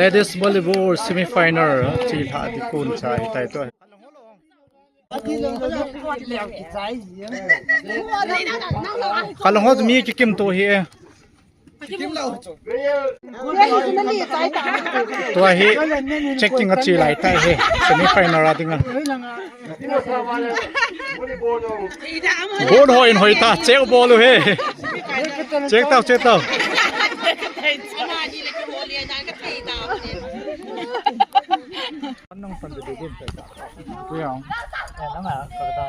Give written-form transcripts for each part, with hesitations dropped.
Ladies volleyball semi-final จีพาติกูลชายไต่ตัวขันลงหัวจะมีกี่มตัวเฮียตัวเฮียเช็คกิ้งกับจีไหลไต่เฮีย semi-final อะไรกันบอลหอยหอยตาเจ้าบอลเลยเฮ้เช็คเต้าเช็คเต้าน้องฟันจะดูดิเรื่องน้องหมาก็ได้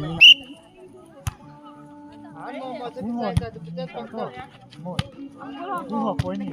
นี่หัวป่วยนี่